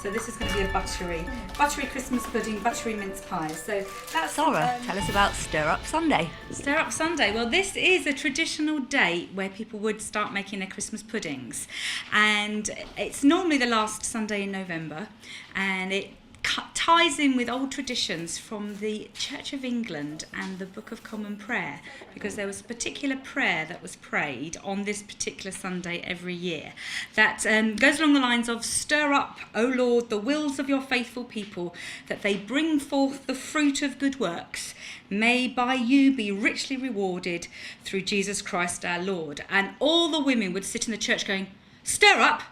So this is going to be a buttery Christmas pudding, buttery mince pie. So that's Sarah, tell us about Stir Up Sunday. Stir Up Sunday. Well, this is a traditional date where people would start making their Christmas puddings, and it's normally the last Sunday in November, and it ties in with old traditions from the Church of England and the Book of Common Prayer, because there was a particular prayer that was prayed on this particular Sunday every year that goes along the lines of, "Stir up, O Lord, the wills of your faithful people, that they bring forth the fruit of good works, may by you be richly rewarded through Jesus Christ our Lord." And all the women would sit in the church going, "Stir up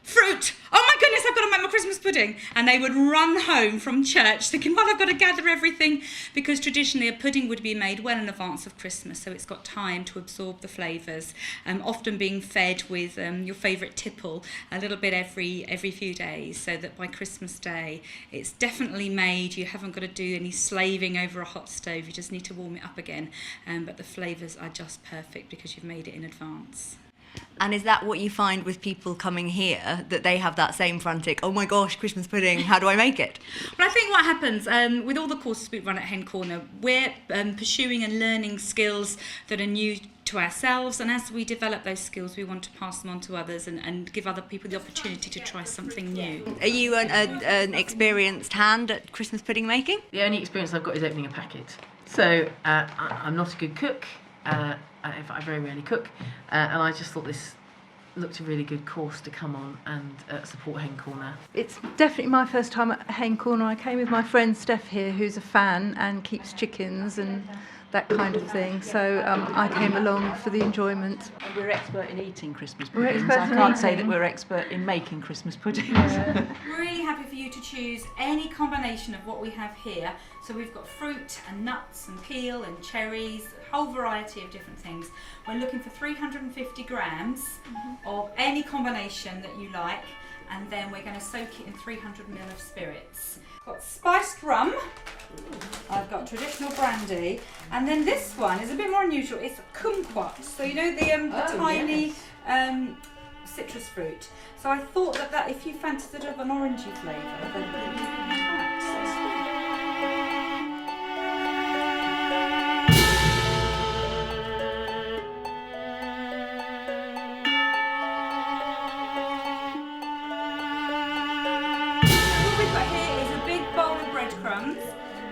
fruit! Oh my goodness, I've got to make my Christmas pudding." And they would run home from church thinking, well, I've got to gather everything, because traditionally a pudding would be made well in advance of Christmas, so it's got time to absorb the flavours, often being fed with your favourite tipple a little bit every few days, so that by Christmas Day it's definitely made. You haven't got to do any slaving over a hot stove, you just need to warm it up again, but the flavours are just perfect because you've made it in advance. And is that what you find with people coming here, that they have that same frantic, oh my gosh, Christmas pudding, how do I make it? Well, I think what happens with all the courses we run at Hen Corner, we're pursuing and learning skills that are new to ourselves, and as we develop those skills we want to pass them on to others and give other people the opportunity to try something new. Are you an experienced hand at Christmas pudding making? The only experience I've got is opening a packet. So I'm not a good cook. In fact, I very rarely cook, and I just thought this looked a really good course to come on and support Hen Corner. It's definitely my first time at Hen Corner. I came with my friend Steph here, who's a fan and keeps chickens and that kind of thing. So I came along for the enjoyment. We're expert in eating Christmas We're puddings. expert I in can't say eating. that we're expert in making Christmas puddings. Really happy for you to choose any combination of what we have here. So we've got fruit and nuts and peel and cherries, a whole variety of different things. We're looking for 350 grams of any combination that you like, and then we're going to soak it in 300 ml of spirits. Got spiced rum, I've got traditional brandy, and then this one is a bit more unusual. It's kumquat, so you know the tiny citrus fruit. So I thought that if you fancied an orangey flavour, then perhaps.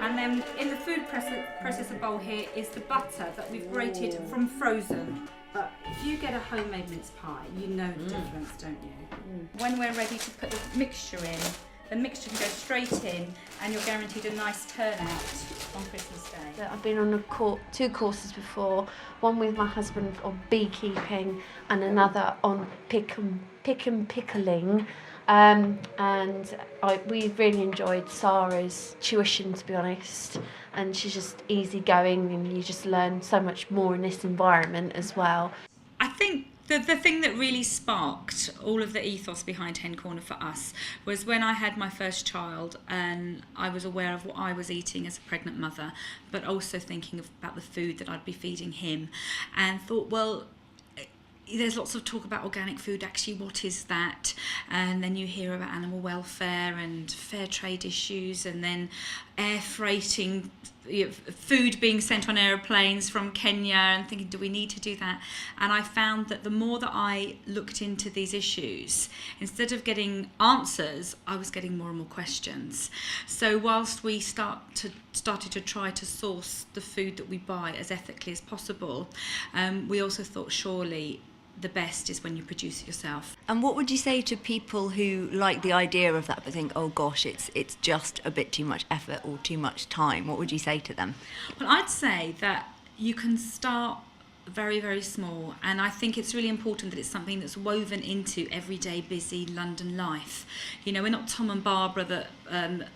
And then in the food processor bowl here is the butter that we've grated from frozen. But if you get a homemade mince pie, you know the difference, don't you? When we're ready to put the mixture in, the mixture can go straight in, and you're guaranteed a nice turnout on Christmas Day. I've been on two courses before, one with my husband on beekeeping and another on pick and pickling. We really enjoyed Sarah's tuition, to be honest, and she's just easygoing, and you just learn so much more in this environment as well. I think the thing that really sparked all of the ethos behind Hen Corner for us was when I had my first child, and I was aware of what I was eating as a pregnant mother, but also thinking about the food that I'd be feeding him, and thought, well, there's lots of talk about organic food, actually what is that? And then you hear about animal welfare and fair trade issues, and then air freighting, food being sent on aeroplanes from Kenya, and thinking, do we need to do that? And I found that the more that I looked into these issues, instead of getting answers, I was getting more and more questions. So whilst we started to try to source the food that we buy as ethically as possible, we also thought surely the best is when you produce it yourself. And what would you say to people who like the idea of that but think, oh gosh, it's just a bit too much effort or too much time? What would you say to them? Well, I'd say that you can start very, very small, and I think it's really important that it's something that's woven into everyday busy London life. You know, we're not Tom and Barbara that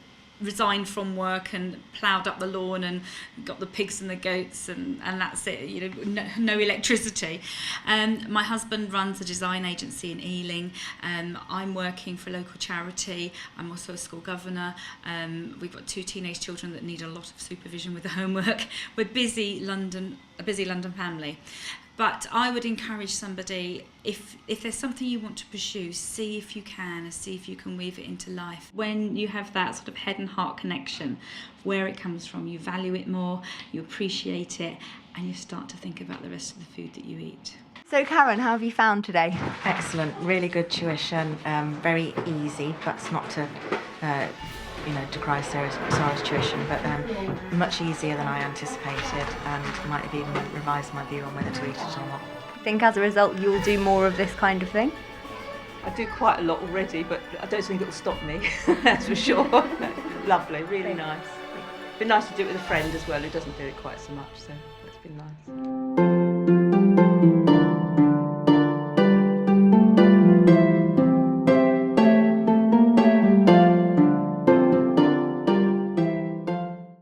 resigned from work and ploughed up the lawn and got the pigs and the goats and that's it, you know, no electricity. My husband runs a design agency in Ealing. I'm working for a local charity. I'm also a school governor. We've got 2 teenage children that need a lot of supervision with the homework. We're a busy London family. But I would encourage somebody, if there's something you want to pursue, see if you can, and see if you can weave it into life. When you have that sort of head and heart connection, where it comes from, you value it more, you appreciate it, and you start to think about the rest of the food that you eat. So Karen, how have you found today? Excellent, really good tuition, very easy. That's not to, decry Sarah's tuition, but much easier than I anticipated, and might have even revised my view on whether to eat it or not. Think as a result you'll do more of this kind of thing? I do quite a lot already, but I don't think it will stop me, that's for sure. Lovely, really nice. It'd be nice to do it with a friend as well who doesn't do it quite so much. So.